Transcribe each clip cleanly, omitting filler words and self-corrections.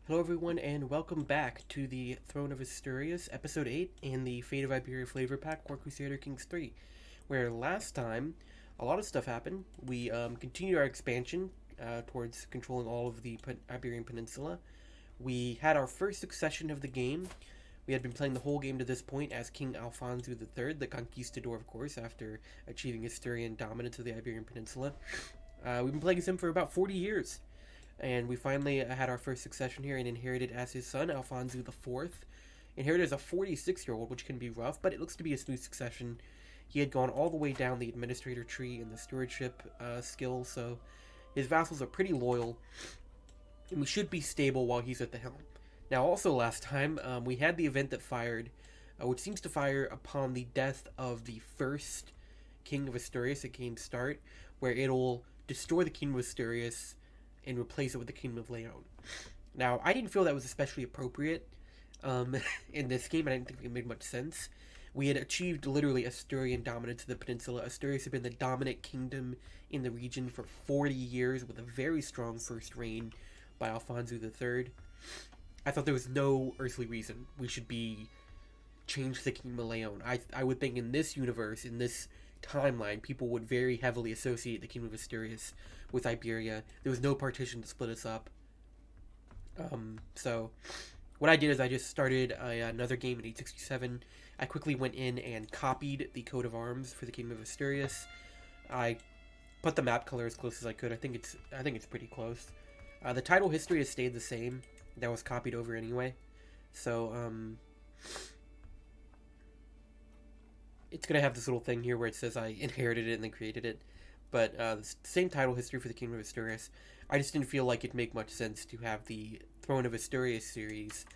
Hello, everyone, and welcome back to the Throne of Asturias, Episode 8, in the Fate of Iberia Flavor Pack for Crusader Kings 3, where last time a lot of stuff happened. We continued our expansion towards controlling all of the Iberian Peninsula. We had our first succession of the game. We had been playing the whole game to this point as King Alfonsu III, the Conquistador, of course, after achieving Asturian dominance of the Iberian Peninsula. We've been playing as him for about 40 years. And we finally had our first succession here and inherited as his son, Alfonso IV. Inherited as a 46-year-old, which can be rough, but it looks to be a smooth succession. He had gone all the way down the administrator tree and the stewardship skill, so his vassals are pretty loyal, and we should be stable while he's at the helm. Now, also last time, we had the event that fired, which seems to fire upon the death of the first King of Asturias at game start, where it'll destroy the Kingdom of Asturias and replace it with the Kingdom of Leon. Now, I didn't feel that was especially appropriate in this game. I didn't think it made much sense. We had achieved literally Asturian dominance of the peninsula. Asturias had been the dominant kingdom in the region for 40 years with a very strong first reign by Alfonso III. I thought there was no earthly reason we should be changed to the Kingdom of Leon. I would think in this universe, in this timeline, people would very heavily associate the Kingdom of Asturias with Iberia. There was no partition to split us up. So what I did is I just started another game in 867. I quickly went in and copied the coat of arms for the Kingdom of Asturias. I put the map color as close as I could. I think it's pretty close. The title history has stayed the same. That was copied over anyway. So it's gonna have this little thing here where it says I inherited it and then created it. But the same title history for the Kingdom of Asturias. I just didn't feel like it'd make much sense to have the Throne of Asturias series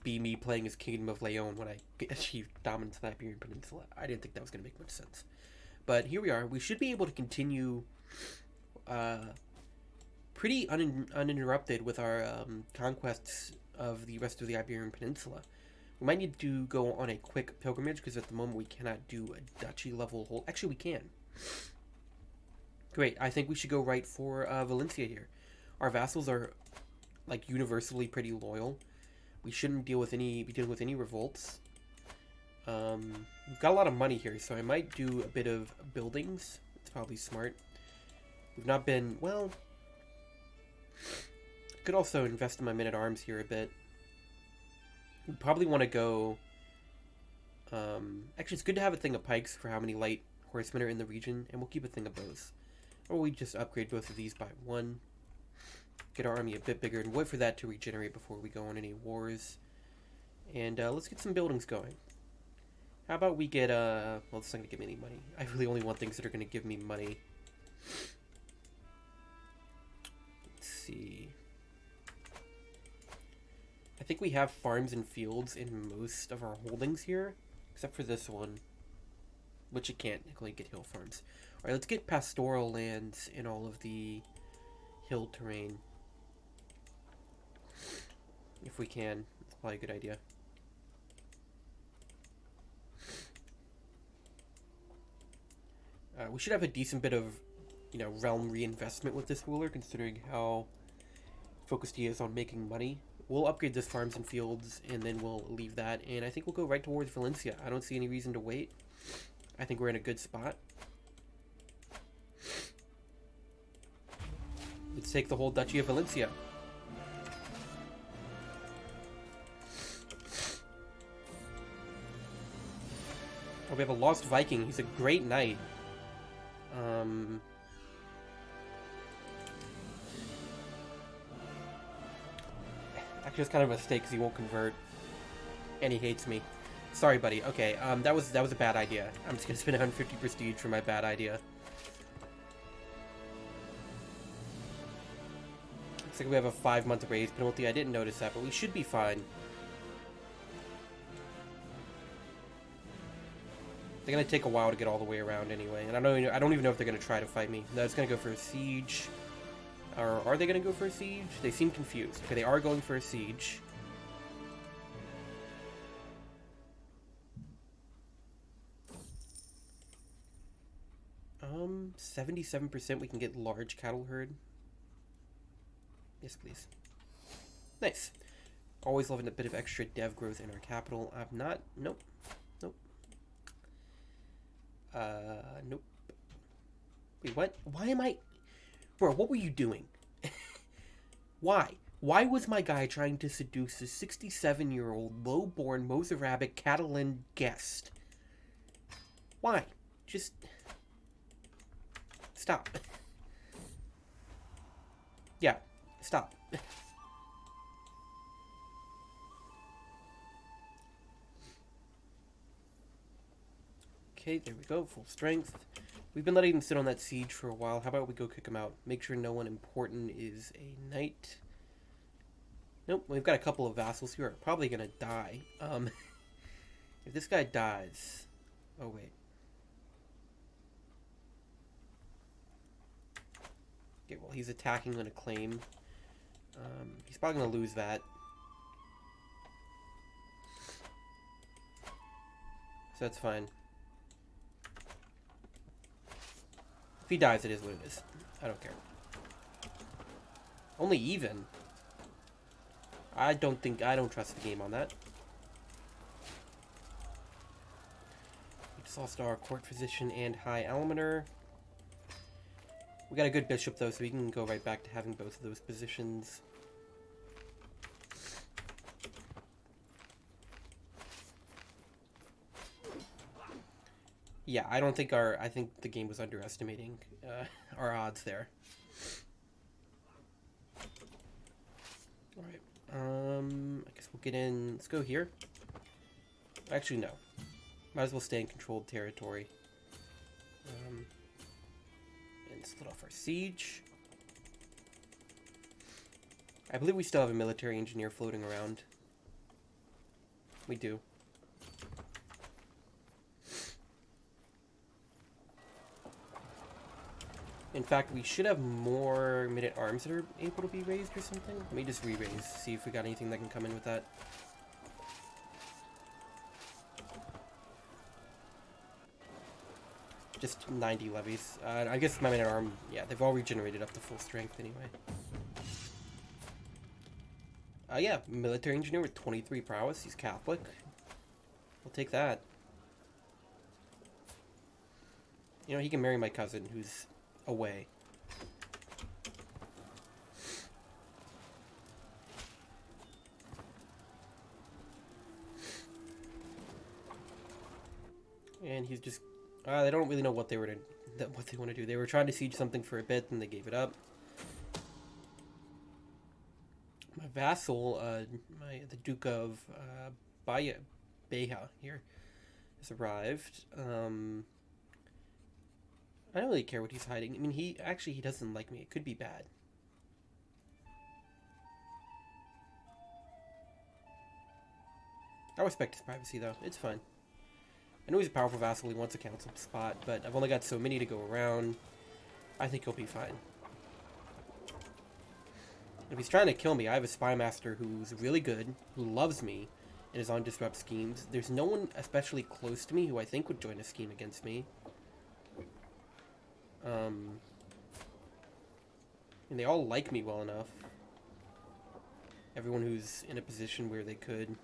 be me playing as Kingdom of Leon when I achieved dominance of the Iberian Peninsula. I didn't think that was going to make much sense. But here we are. We should be able to continue pretty uninterrupted with our conquests of the rest of the Iberian Peninsula. We might need to go on a quick pilgrimage because at the moment we cannot do a duchy level hold. Actually, we can. Great. I think we should go right for Valencia here. Our vassals are like universally pretty loyal. We shouldn't be dealing with any revolts. We've got a lot of money here, so I might do a bit of buildings. It's probably smart. We've not been, well, could also invest in my men-at-arms here a bit. We probably want to go, actually it's good to have a thing of pikes for how many light horsemen are in the region, and we'll keep a thing of bows. Or we just upgrade both of these by one. Get our army a bit bigger and wait for that to regenerate before we go on any wars. And let's get some buildings going. How about we get, well, it's not going to give me any money. I really only want things that are going to give me money. Let's see. I think we have farms and fields in most of our holdings here, except for this one, which it can't really get hill farms. Alright, let's get pastoral lands in all of the hill terrain. If we can. It's probably a good idea. We should have a decent bit of, realm reinvestment with this ruler, considering how focused he is on making money. We'll upgrade this farms and fields, and then we'll leave that, and I think we'll go right towards Valencia. I don't see any reason to wait. I think we're in a good spot. Let's take the whole Duchy of Valencia. Oh, we have a lost Viking. He's a great knight. Actually, it's kind of a mistake because he won't convert. And he hates me. Sorry, buddy. Okay, that was a bad idea. I'm just gonna spend 150 prestige for my bad idea. Looks like we have a 5-month raise penalty. I didn't notice that, but we should be fine. They're gonna take a while to get all the way around anyway, and I don't even know if they're gonna try to fight me. No, it's gonna go for a siege. Or are they gonna go for a siege? They seem confused. Okay, they are going for a siege. 77% we can get large cattle herd. Yes, please. Nice. Always loving a bit of extra dev growth in our capital. I'm not... Nope. Nope. Nope. Wait, what? Why am I... Bro, what were you doing? Why? Why was my guy trying to seduce a 67-year-old, low-born Mozarabic Catalan guest? Why? Just... Stop. Yeah, stop. Okay, there we go, full strength. We've been letting him sit on that siege for a while. How about we go kick him out? Make sure no one important is a knight. Nope, we've got a couple of vassals who are probably gonna die. If this guy dies... Oh, wait. Okay, well, he's attacking on a claim. He's probably gonna lose that. So that's fine. If he dies, it is what it is. I don't care. Only even. I don't trust the game on that. We just lost our court physician and high almoner. We got a good bishop though, so we can go right back to having both of those positions. Yeah, I think the game was underestimating our odds there. Alright, I guess we'll get in, let's go here. Actually, no. Might as well stay in controlled territory. And split off our siege. I believe we still have a military engineer floating around. We do. In fact, we should have more men-at-arms that are able to be raised or something. Let me just re-raise, see if we got anything that can come in with that. Just 90 levies. I guess my men-at-arms, yeah, they've all regenerated up to full strength anyway. Yeah, military engineer with 23 prowess. He's Catholic. We'll take that. You know, he can marry my cousin, who's away. And he's just... they don't really know what they want to do. They were trying to siege something for a bit, and they gave it up. My vassal, the Duke of Beja here, has arrived. I don't really care what he's hiding. I mean, he doesn't like me. It could be bad. I respect his privacy, though. It's fine. I know he's a powerful vassal. He wants a council spot, but I've only got so many to go around. I think he'll be fine. If he's trying to kill me, I have a spy master who's really good, who loves me, and is on disrupt schemes. There's no one especially close to me who I think would join a scheme against me. And they all like me well enough. Everyone who's in a position where they could.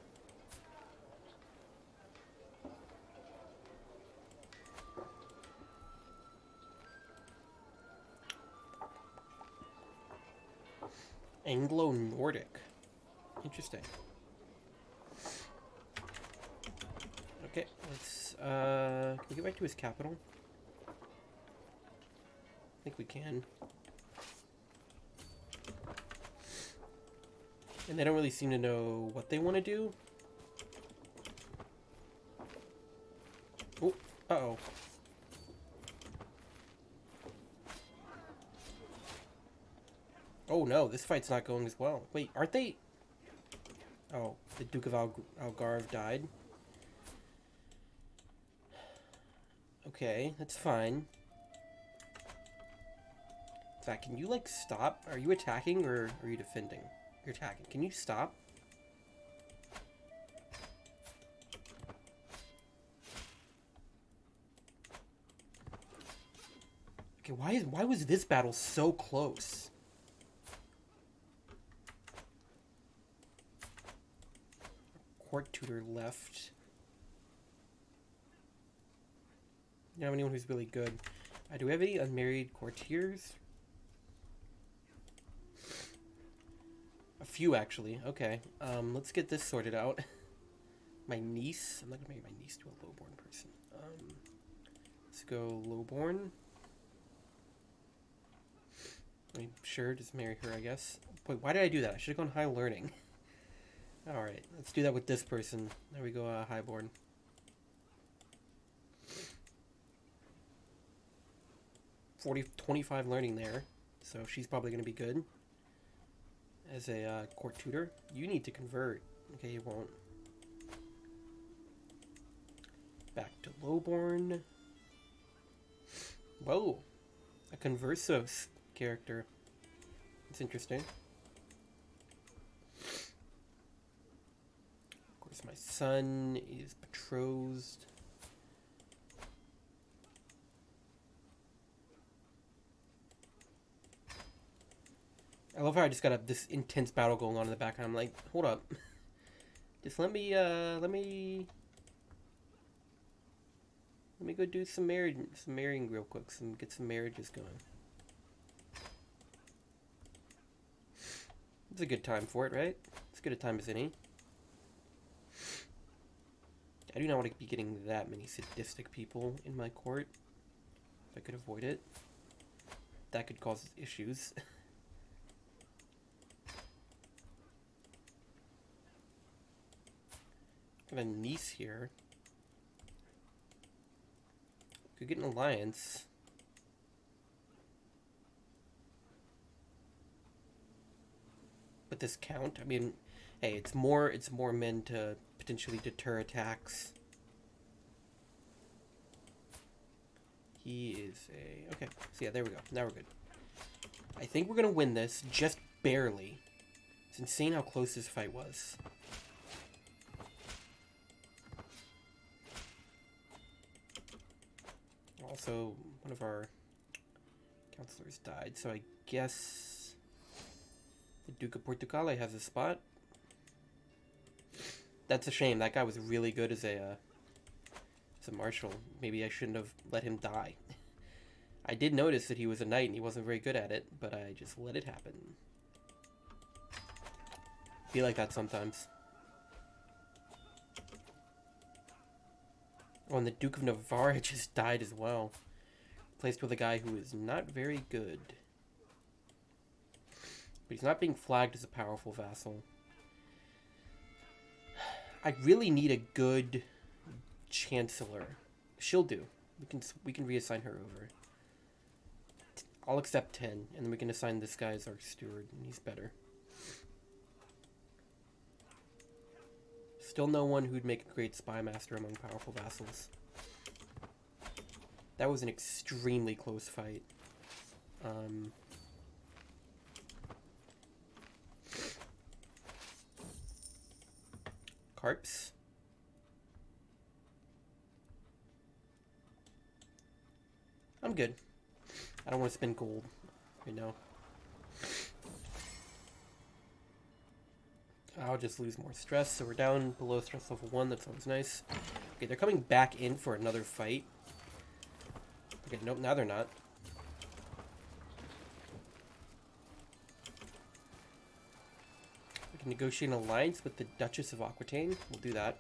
Anglo-Nordic. Interesting. Okay, let's, can we get back to his capital? I think we can. And they don't really seem to know what they want to do. Oh, uh-oh. Oh no, this fight's not going as well. Wait, aren't they... Oh, the Duke of Algarve died. Okay, that's fine. In fact, can you, like, stop? Are you attacking or are you defending? You're attacking. Can you stop? Okay, why was this battle so close? court tutor left. I don't have anyone who's really good. Do we have any unmarried courtiers? A few, actually. Okay. Let's get this sorted out. My niece. I'm not gonna marry my niece to a lowborn person. Let's go lowborn. I mean, sure, just marry her, I guess. Wait, why did I do that? I should have gone high learning. Alright, let's do that with this person. There we go, highborn. 25 learning there, so she's probably going to be good as a court tutor. You need to convert. Okay, you won't. Back to lowborn. Whoa, a Conversos character. It's interesting. Of course, my son is betrothed. I love how I just got this intense battle going on in the background. I'm like, hold up. Just let me go do some marrying real quick, get some marriages going. It's a good time for it, right? It's as good a time as any. I do not want to be getting that many sadistic people in my court. If I could avoid it. That could cause issues. I have a niece here. Could get an alliance. But this count? I mean, hey, it's more men to potentially deter attacks. He is a... Okay, so yeah, there we go. Now we're good. I think we're gonna win this, just barely. It's insane how close this fight was. Also, one of our counselors died, so I guess the Duke of Portugal has a spot. That's a shame. That guy was really good as a marshal. Maybe I shouldn't have let him die. I did notice that he was a knight and he wasn't very good at it, but I just let it happen. Be like that sometimes. Oh, and the Duke of Navarre just died as well. Replaced with a guy who is not very good. But he's not being flagged as a powerful vassal. I really need a good chancellor. She'll do. We can reassign her over. I'll accept 10, and then we can assign this guy as our steward, and he's better. Still no one who'd make a great spy master among powerful vassals. That was an extremely close fight. Carps. I'm good. I don't want to spend gold right now. I'll just lose more stress, so we're down below stress level 1. That's always nice. Okay, they're coming back in for another fight. Okay, nope, now they're not. We can negotiate an alliance with the Duchess of Aquitaine. We'll do that.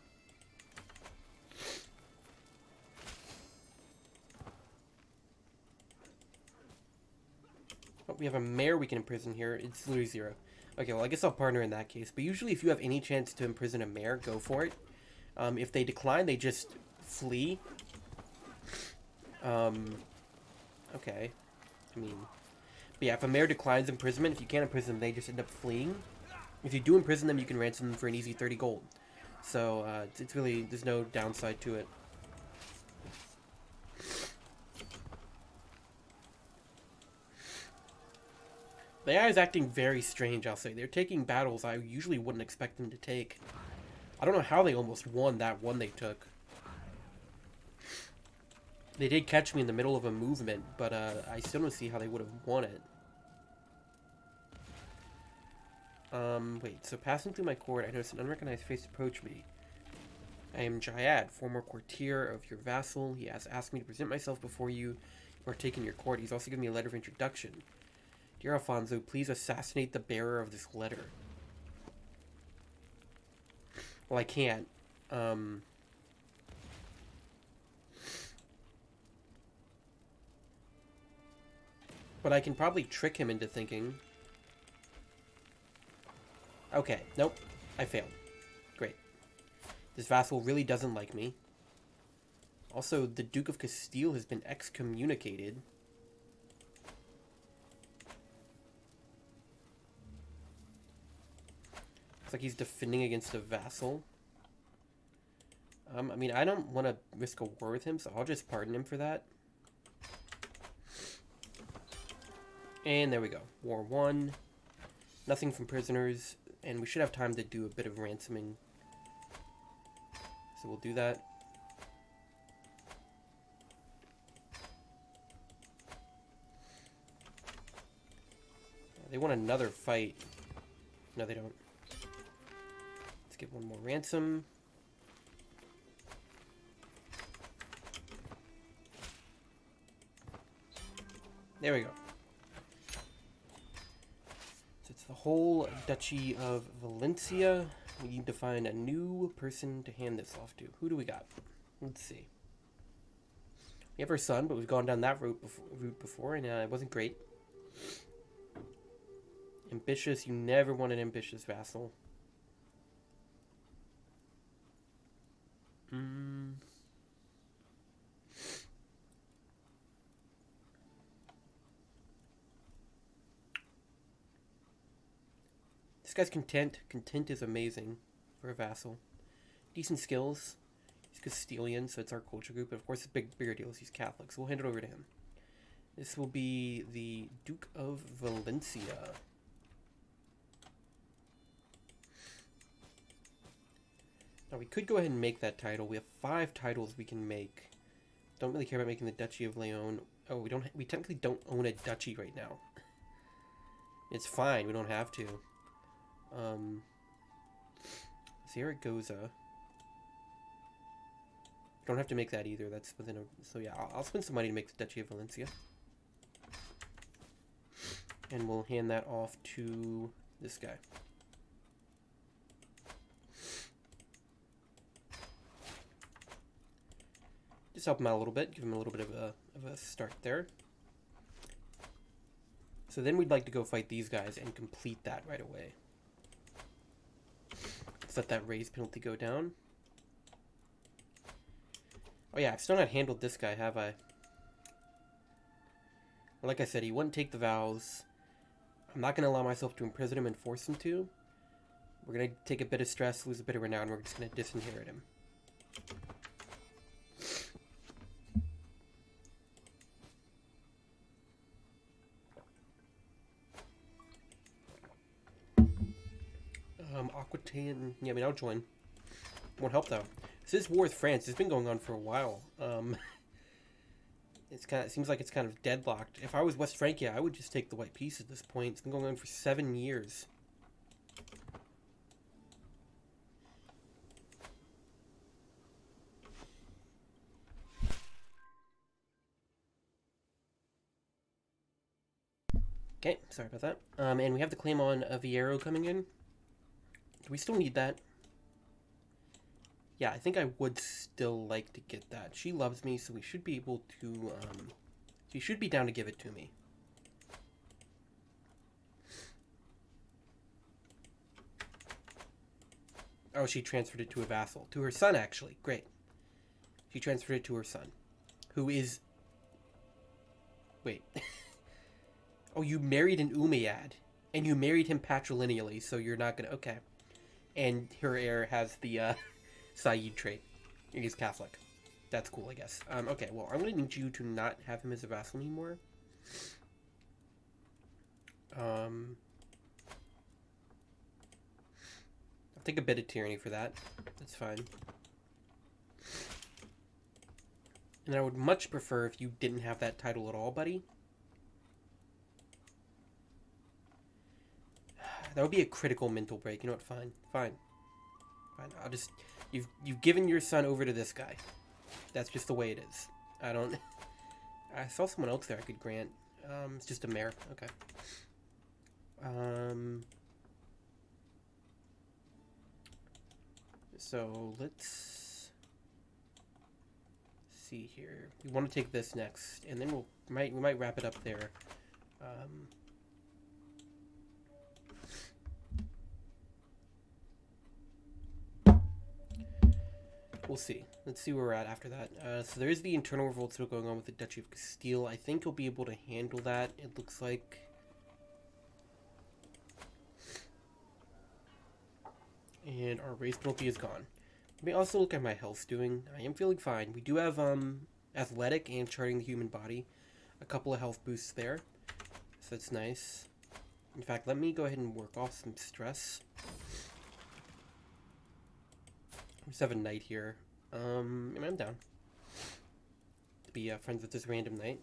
Oh, we have a mayor we can imprison here. It's literally 0. Okay, well, I guess I'll partner in that case. But usually if you have any chance to imprison a mayor, go for it. If they decline, they just flee. Okay. I mean... But yeah, if a mayor declines imprisonment, if you can't imprison them, they just end up fleeing. If you do imprison them, you can ransom them for an easy 30 gold. So, it's really... There's no downside to it. The AI is acting very strange, I'll say. They're taking battles I usually wouldn't expect them to take. I don't know how they almost won that one they took. They did catch me in the middle of a movement, but I still don't see how they would have won it. Wait, so passing through my court, I noticed an unrecognized face approach me. I am Jayad, former courtier of your vassal. He has asked me to present myself before you or take in your court. He's also given me a letter of introduction. Dear Alfonso, please assassinate the bearer of this letter. Well, I can't. But I can probably trick him into thinking. Okay, nope. I failed. Great. This vassal really doesn't like me. Also, the Duke of Castile has been excommunicated. Looks like he's defending against a vassal. I mean, I don't want to risk a war with him, so I'll just pardon him for that. And there we go. War 1. Nothing from prisoners. And we should have time to do a bit of ransoming. So we'll do that. They want another fight. No, they don't. Let's get one more ransom. There we go. So it's the whole Duchy of Valencia. We need to find a new person to hand this off to. Who do we got? Let's see. We have our son, but we've gone down that route before and it wasn't great. Ambitious. You never want an ambitious vassal. This guy's content. Content is amazing for a vassal. Decent skills. He's Castilian, so it's our culture group. But of course, it's bigger deals. He's Catholic, so we'll hand it over to him. This will be the Duke of Valencia. Now, we could go ahead and make that title. We have 5 titles we can make. Don't really care about making the Duchy of Leon. Oh, we technically don't own a duchy right now. It's fine. We don't have to. Zaragoza. Don't have to make that either. That's within a... So yeah, I'll spend some money to make the Duchy of Valencia. And we'll hand that off to this guy. Just help him out a little bit. Give him a little bit of a start there. So then we'd like to go fight these guys and complete that right away. Let's let that raise penalty go down. Oh yeah, I've still not handled this guy, have I? Like I said, he wouldn't take the vows. I'm not going to allow myself to imprison him and force him to. We're going to take a bit of stress, lose a bit of renown, and we're just going to disinherit him. Aquitaine, yeah, I mean, I'll join. Won't help though. This is war with France. It's been going on for a while. It seems like it's kind of deadlocked. If I was West Francia, I would just take the white piece at this point. It's been going on for 7 years. Okay, sorry about that. And we have the claim on Viero coming in. Do we still need that? Yeah, I think I would still like to get that. She loves me, so we should be able to, she should be down to give it to me. Oh, she transferred it to a vassal. To her son, actually. Great. She transferred it to her son. Who is... Wait. Oh, you married an Umayyad. And you married him patrilineally, so you're not gonna... Okay. And her heir has the, Saeed trait. He's Catholic. That's cool, I guess. Okay, well, I'm going to need you to not have him as a vassal anymore. I'll take a bit of tyranny for that. That's fine. And I would much prefer if you didn't have that title at all, buddy. That would be a critical mental break. You know what? Fine. Fine. Fine, I'll just... You've given your son over to this guy. That's just the way it is. I don't... I saw someone else there I could grant. It's just a mare. Okay. So let's see here. We want to take this next, and then we might wrap it up there. We'll see. Let's see where we're at after that. So there is the internal revolt still going on with the Duchy of Castile. I think he'll be able to handle that, it looks like. And our race penalty is gone. Let me also look at my health doing. I am feeling fine. We do have athletic and charting the human body. A couple of health boosts there. So that's nice. In fact, let me go ahead and work off some stress. We just have a knight here. I'm down to be friends with this random knight.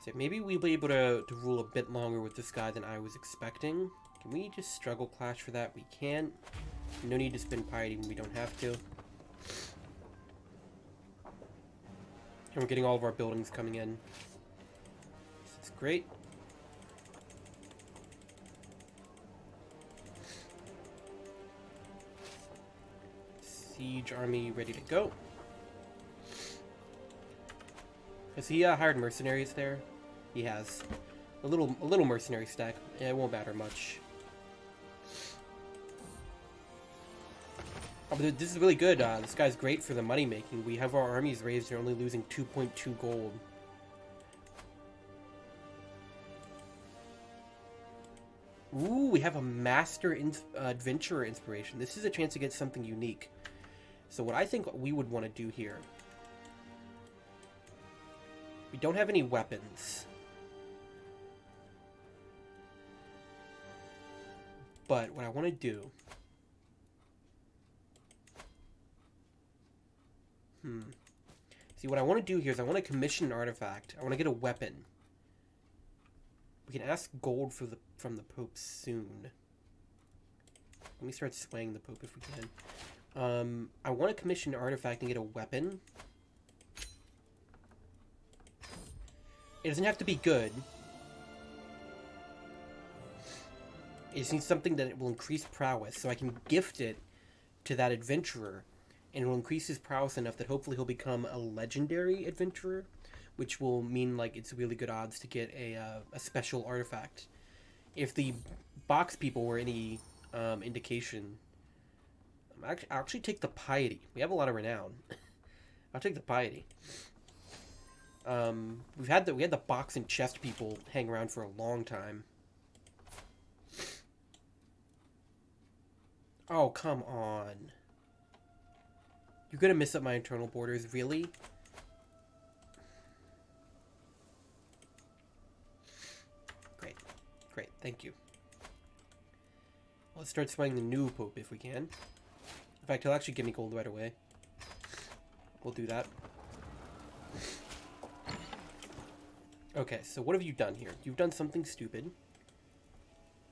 So maybe we'll be able to rule a bit longer with this guy than I was expecting. Can we just struggle clash for that? We can't. No need to spend piety when we don't have to. And we're getting all of our buildings coming in. That's great. Siege army ready to go. Has he hired mercenaries there? He has. A little mercenary stack. Yeah, it won't matter much. Oh, but this is really good. This guy's great for the money making. We have our armies raised. They're only losing 2.2 gold. Ooh, we have a master adventurer inspiration. This is a chance to get something unique. So what I think we would want to do here... We don't have any weapons. But what I want to do... See, what I want to do here is I want to commission an artifact. I want to get a weapon. We can ask gold from the Pope soon. Let me start swaying the Pope if we can. I want to commission an artifact and get a weapon. It doesn't have to be good. It just needs something that will increase prowess, so I can gift it to that adventurer, and it will increase his prowess enough that hopefully he'll become a legendary adventurer, which will mean like it's really good odds to get a special artifact. If the box people were any indication, I'll actually take the piety. We have a lot of renown. I'll take the piety. We had the box and chest people hang around for a long time. Oh, come on. You're gonna mess up my internal borders, really? Great. Great, thank you. Let's start swaying the new Pope if we can. In fact, he'll actually give me gold right away. We'll do that. Okay, so what have you done here? You've done something stupid.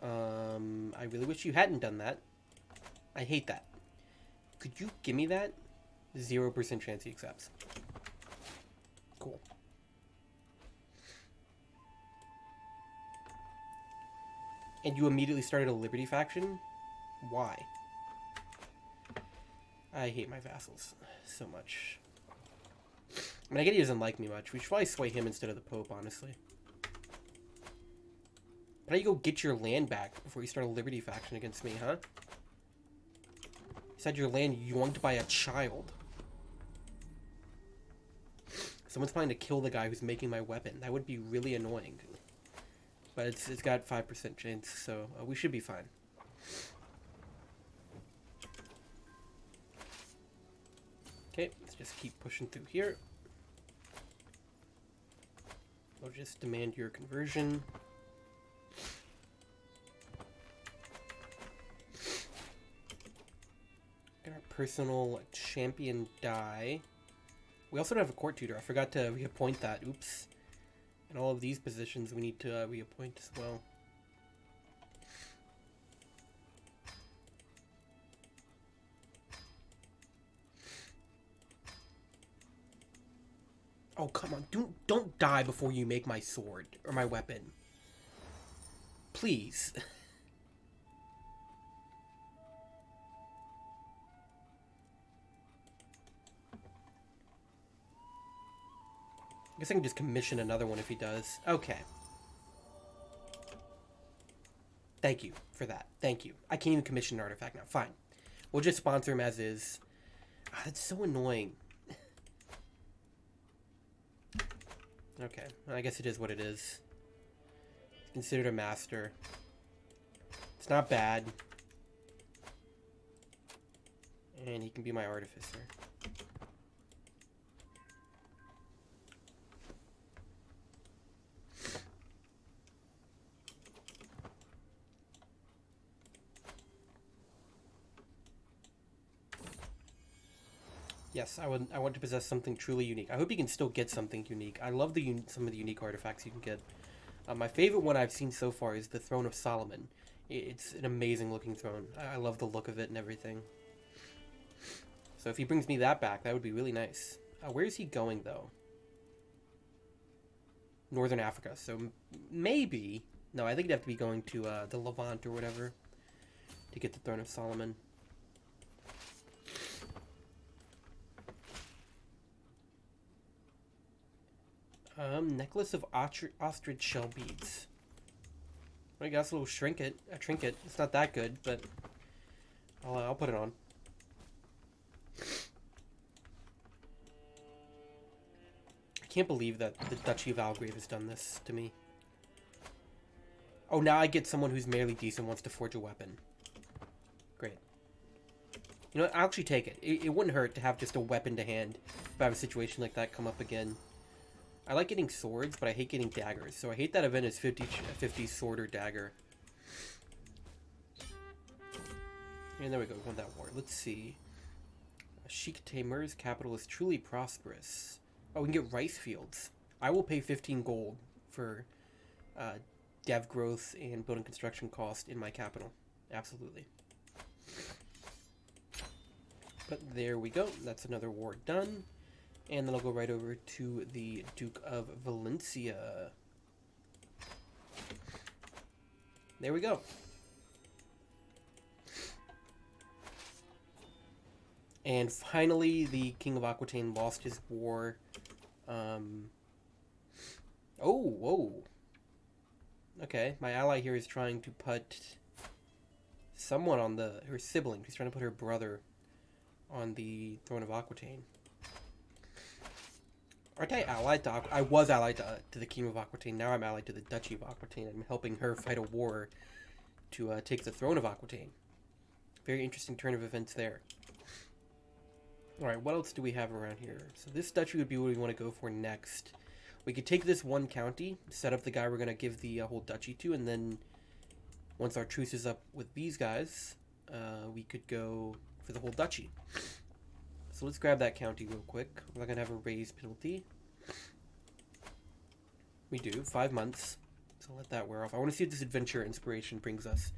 I really wish you hadn't done that. I hate that. Could you give me that? 0% chance he accepts. Cool. And you immediately started a Liberty faction? Why? I hate my vassals so much. I mean, I get he doesn't like me much. We should probably sway him instead of the Pope, honestly. But how do you go get your land back before you start a Liberty faction against me, huh? You said your land you wanted to buy a child. Someone's planning to kill the guy who's making my weapon. That would be really annoying. But it's got 5% chance, so we should be fine. Okay, let's just keep pushing through here. I'll just demand your conversion. Get our personal champion die. We also don't have a court tutor. I forgot to reappoint that. Oops. And all of these positions we need to reappoint as well. Oh, come on. Don't die before you make my sword or my weapon. Please. I guess I can just commission another one if he does. Okay. Thank you for that. Thank you. I can't even commission an artifact now. Fine. We'll just sponsor him as is. Ah, that's so annoying. Okay. I guess it is what it is. He's considered a master. It's not bad. And he can be my artificer. Yes, I want to possess something truly unique. I hope you can still get something unique. I love some of the unique artifacts you can get. My favorite one I've seen so far is the Throne of Solomon. It's an amazing looking throne. I love the look of it and everything. So if he brings me that back, that would be really nice. Where is he going, though? Northern Africa. So maybe... No, I think he'd have to be going to the Levant or whatever to get the Throne of Solomon. Necklace of ostrich shell beads. I guess a little trinket. It's not that good, but I'll put it on. I can't believe that the Duchy of Algrave has done this to me. Oh, now I get someone who's merely decent and wants to forge a weapon. Great. You know what? I'll actually take it. It wouldn't hurt to have just a weapon to hand if I have a situation like that come up again. I like getting swords, but I hate getting daggers. So I hate that event is 50 sword or dagger. And there we go, we won that war. Let's see. Sheik Tamer's capital is truly prosperous. Oh, we can get rice fields. I will pay 15 gold for dev growth and building construction cost in my capital. Absolutely. But there we go. That's another war done. And then I'll go right over to the Duke of Valencia. There we go. And finally, the King of Aquitaine lost his war. Oh, whoa. Okay, my ally here is trying to put someone on her sibling. He's trying to put her brother on the throne of Aquitaine. Aren't I allied to I was allied to the King of Aquitaine. Now I'm allied to the Duchy of Aquitaine. I'm helping her fight a war to take the throne of Aquitaine. Very interesting turn of events there. Alright, what else do we have around here? So this duchy would be what we want to go for next. We could take this one county, set up the guy we're going to give the whole duchy to, and then once our truce is up with these guys, we could go for the whole duchy. So let's grab that county real quick. We're not going to have a raised penalty. We do. 5 months. So let that wear off. I want to see what this adventure inspiration brings us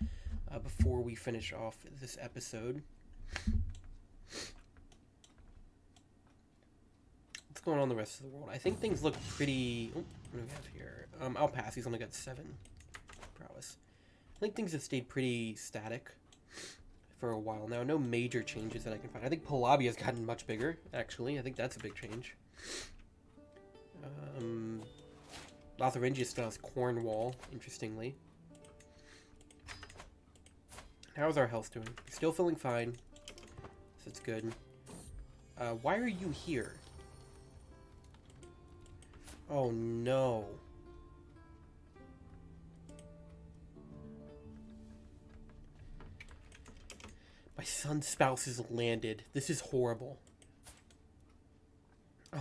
before we finish off this episode. What's going on in the rest of the world? I think things look pretty... Oh, what do we have here? I'll pass. He's only got 7 prowess. I think things have stayed pretty static for a while now. No major changes that I can find. I think Palabia has gotten much bigger, actually. I think that's a big change. Lotharingia still has Cornwall, interestingly. How's our health doing? Still feeling fine, so it's good. Why are you here? Oh no. My son's spouse has landed. This is horrible.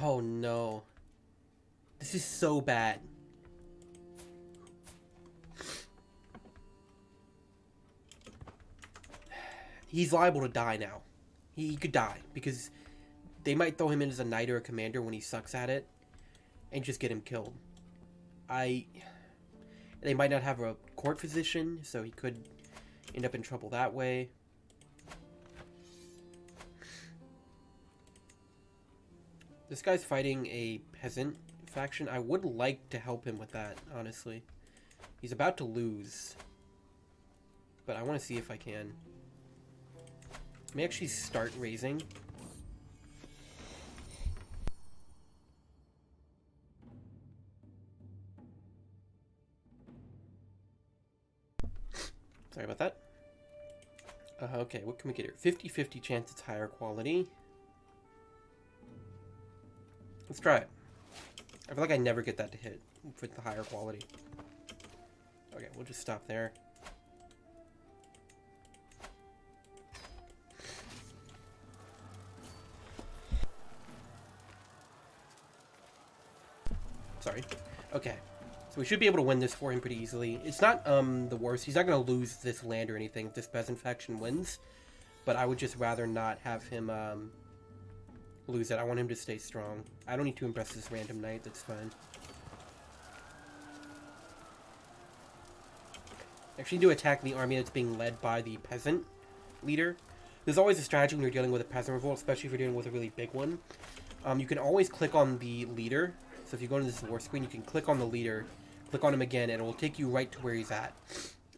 Oh no. This is so bad. He's liable to die now. He could die because they might throw him in as a knight or a commander when he sucks at it and just get him killed. They might not have a court physician, so he could end up in trouble that way. This guy's fighting a peasant faction. I would like to help him with that, honestly. He's about to lose. But I want to see if I can. Let me actually start raising. Sorry about that. Okay, what can we get here? 50-50 chance it's higher quality. Let's try it. I feel like I never get that to hit with the higher quality. Okay, we'll just stop there. Sorry. Okay. So we should be able to win this for him pretty easily. It's not the worst. He's not going to lose this land or anything if this peasant faction wins. But I would just rather not have him lose it. I want him to stay strong. I don't need to impress this random knight. That's fine. Actually do attack the army that's being led by the peasant leader. There's always a strategy when you're dealing with a peasant revolt, especially if you're dealing with a really big one. You can always click on the leader. So if you go into this war screen, you can click on the leader, click on him again, and it will take you right to where he's at.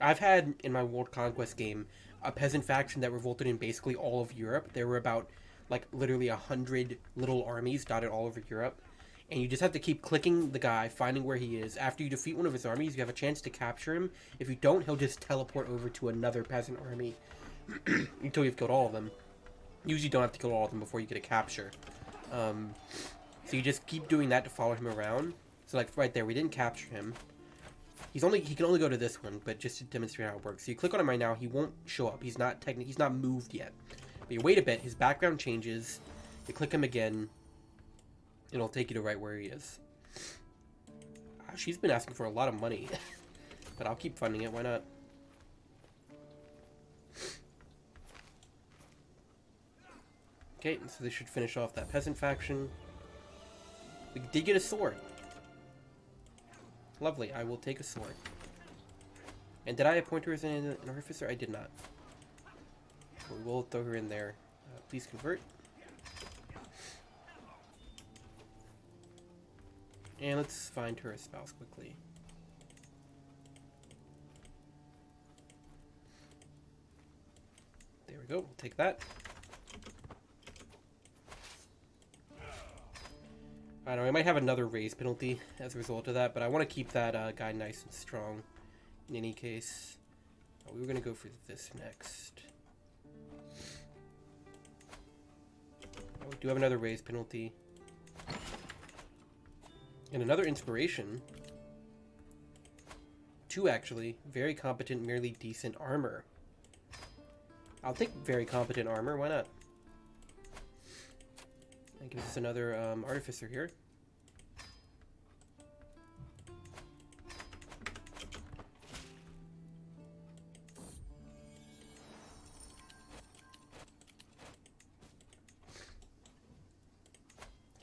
I've had, in my World Conquest game, a peasant faction that revolted in basically all of Europe. There were about, like, literally 100 little armies dotted all over Europe. And you just have to keep clicking the guy, finding where he is. After you defeat one of his armies, you have a chance to capture him. If you don't, he'll just teleport over to another peasant army until you've killed all of them. Usually you don't have to kill all of them before you get a capture. So you just keep doing that to follow him around. So like right there, we didn't capture him. He can only go to this one, but just to demonstrate how it works. So you click on him right now, he won't show up. He's not moved yet. But you wait a bit, his background changes. You click him again, it'll take you to right where he is. She's been asking for a lot of money, but I'll keep funding it. Why not? Okay, so they should finish off that peasant faction. We did get a sword. Lovely, I will take a sword. And did I appoint her as an artificer? I did not. We will throw her in there. Please convert. And let's find her a spouse quickly. There we go, we'll take that. I don't know, I might have another raise penalty as a result of that, but I want to keep that guy nice and strong in any case. We were going to go for this next. We do have another raise penalty. And another inspiration. 2 actually. Very competent, merely decent armor. I'll take very competent armor, why not? That gives us another artificer here.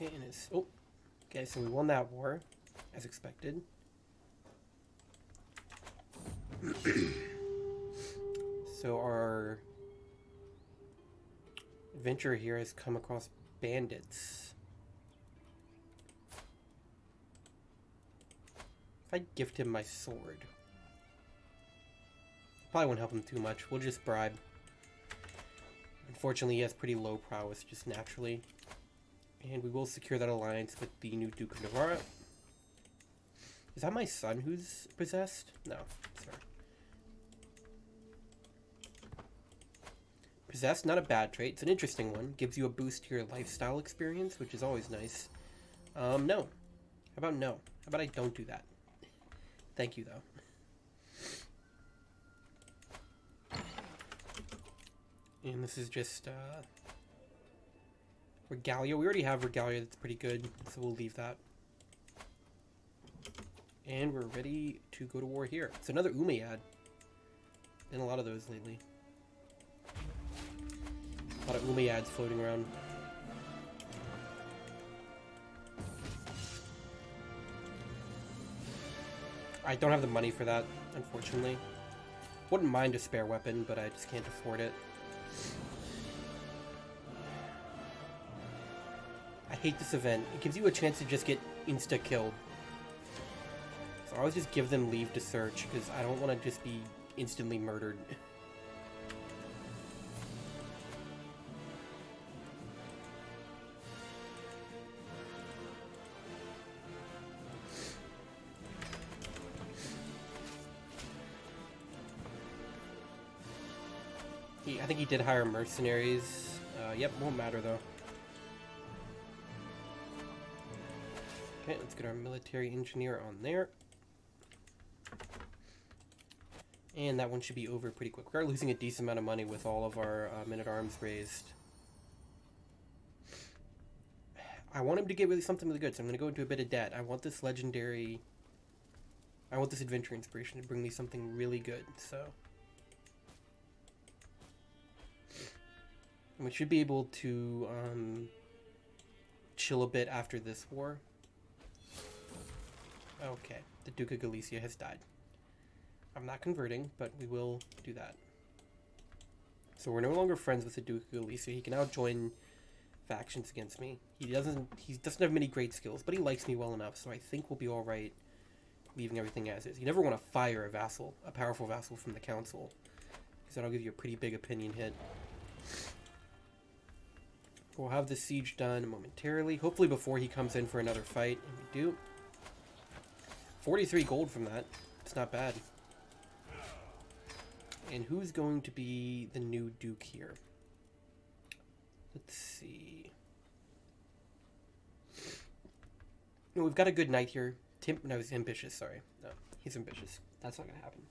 Okay, and it's... Oh! Okay, so we won that war, as expected. So our adventurer here has come across bandits. If I gift him my sword, probably won't help him too much. We'll just bribe. Unfortunately, he has pretty low prowess just naturally. And we will secure that alliance with the new Duke of Navarra. Is that my son who's possessed? No, sorry. Possessed, not a bad trait. It's an interesting one. Gives you a boost to your lifestyle experience, which is always nice. No. How about no? How about I don't do that? Thank you, though. And this is just, Regalia. We already have Regalia that's pretty good, so we'll leave that. And we're ready to go to war here. It's another Umayyad. Been a lot of those lately. A lot of Umayyads floating around. I don't have the money for that, unfortunately. Wouldn't mind a spare weapon, but I just can't afford it. I hate this event. It gives you a chance to just get insta-killed. So I always just give them leave to search, because I don't want to just be instantly murdered. I think he did hire mercenaries. Yep, won't matter though. Okay, let's get our military engineer on there. And that one should be over pretty quick. We're losing a decent amount of money with all of our men-at-arms raised. I want him to get really something really good, so I'm going to go into a bit of debt. I want this legendary... I want this adventure inspiration to bring me something really good, so... And we should be able to chill a bit after this war. Okay, the Duke of Galicia has died. I'm not converting, but we will do that. So we're no longer friends with the Duke of Galicia. He can now join factions against me. He doesn't have many great skills, but he likes me well enough, so I think we'll be all right leaving everything as is. You never want to fire a vassal, a powerful vassal from the council, because that'll give you a pretty big opinion hit. We'll have the siege done momentarily, hopefully before he comes in for another fight, and we do. 43 gold from that. It's not bad. And who's going to be the new duke here? Let's see. No, we've got a good knight here. No, he's ambitious, sorry. No, he's ambitious. That's not going to happen.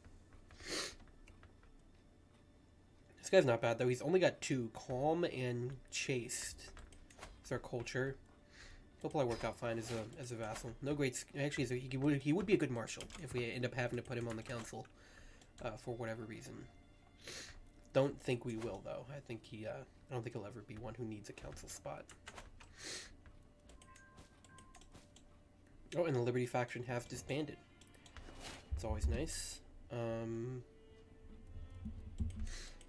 This guy's not bad, though. He's only got 2. Calm and chaste. It's our culture. He'll probably work out fine as a vassal. No great... Actually, he would be a good marshal if we end up having to put him on the council for whatever reason. Don't think we will, though. I don't think he'll ever be one who needs a council spot. Oh, and the Liberty faction have disbanded. It's always nice.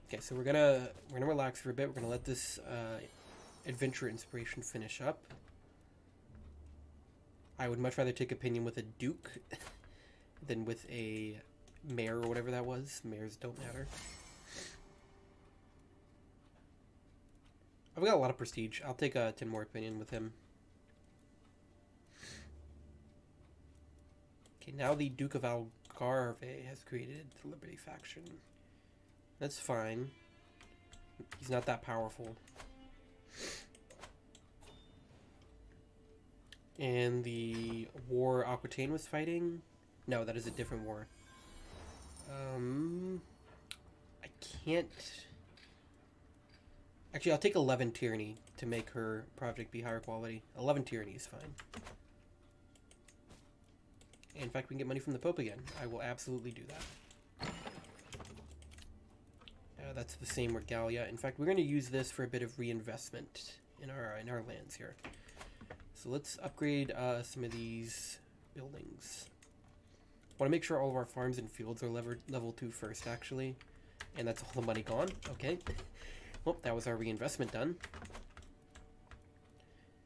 Okay, so we're gonna relax for a bit. We're gonna let this adventure inspiration finish up. I would much rather take opinion with a duke than with a mayor or whatever that was. Mayors don't matter. I've got a lot of prestige. I'll take a 10 more opinion with him. Okay, now the Duke of Algarve has created the Liberty faction. That's fine. He's not that powerful. And the war Aquitaine was fighting? No, that is a different war. I can't... Actually, I'll take 11 Tyranny to make her project be higher quality. 11 Tyranny is fine. In fact, we can get money from the Pope again. I will absolutely do that. That's the same regalia. In fact, we're going to use this for a bit of reinvestment in our lands here. So let's upgrade some of these buildings. I want to make sure all of our farms and fields are level 2 first, actually. And that's all the money gone. Okay. Well, that was our reinvestment done.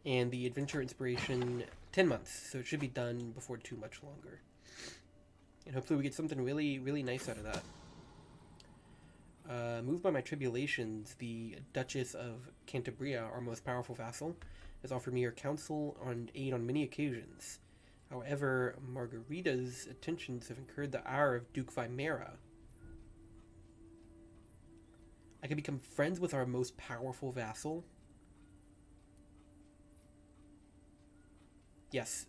And the adventure inspiration, 10 months. So it should be done before too much longer. And hopefully we get something really, really nice out of that. Moved by my tribulations, the Duchess of Cantabria, our most powerful vassal, has offered me her counsel and aid on many occasions. However, Margarita's attentions have incurred the ire of Duke Vimera. I can become friends with our most powerful vassal. Yes.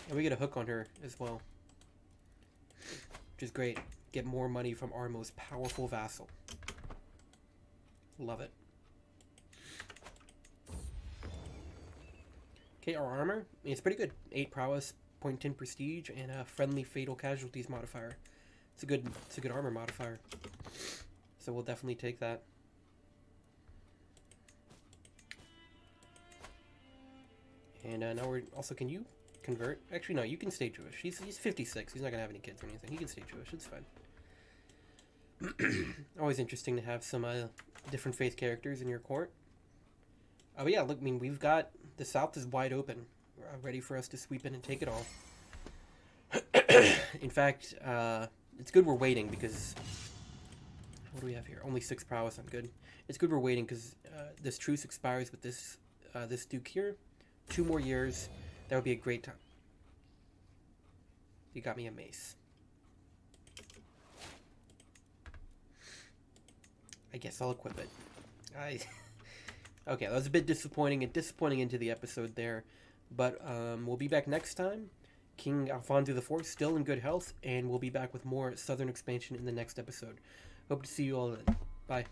And we get a hook on her as well. Which is great. Get more money from our most powerful vassal. Love it. Okay, our armor. It's pretty good. 8 prowess, 0.10 prestige, and a friendly fatal casualties modifier. It's a good armor modifier. So we'll definitely take that. And now we're also, can you convert? Actually, no, you can stay Jewish. He's 56. He's not gonna have any kids or anything. He can stay Jewish. It's fine. Always interesting to have some different faith characters in your court. Oh yeah, look, I mean, we've got the south is wide open, ready for us to sweep in and take it all. In fact, it's good we're waiting because... What do we have here? Only 6 prowess. I'm good. It's good we're waiting because this truce expires with this this duke here. 2 more years. That would be a great time. You got me a mace. I guess I'll equip it. Okay, that was a bit disappointing into the episode there. But we'll be back next time. King Alfonsu IV still in good health, and we'll be back with more southern expansion in the next episode. Hope to see you all then. Bye.